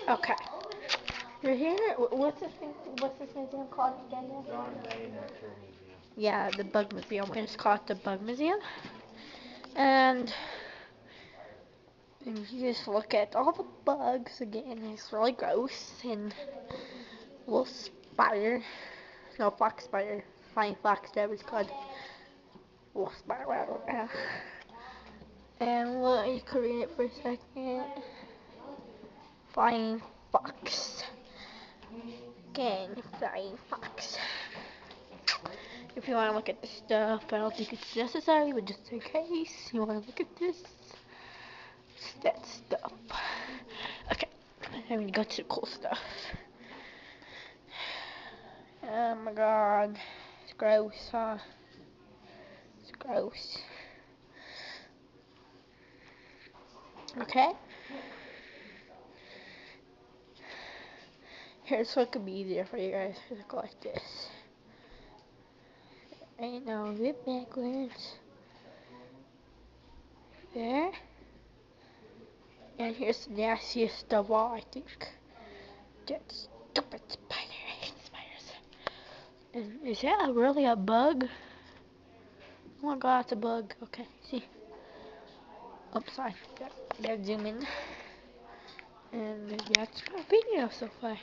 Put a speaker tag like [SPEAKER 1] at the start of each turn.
[SPEAKER 1] Okay. You're here? What's this thing? What's this museum called again?
[SPEAKER 2] John May Natural Museum.
[SPEAKER 1] Yeah, the Bug Museum. We're just call it the Bug Museum. And you just look at all the bugs again. It's really gross. And little spider. No, fox spider. Flying fox, whatever it's called. Little spider. And look, you could read it for a second. Flying fox. Again, flying fox. If you want to look at the stuff, I don't think it's necessary, but just in case you want to look at this, it's that stuff. Okay, I'm gonna go to the cool stuff. Oh my god, it's gross, huh? It's gross. Okay. Here's so it could be easier for you guys to look like this. Ain't no rip backwards. There. And here's the nastiest of all, I think. That stupid spider. I hate spiders. And is that really a bug? Oh my god, it's a bug. Okay, see. Oh, sorry. I gotta zoom in. And that's my video so far.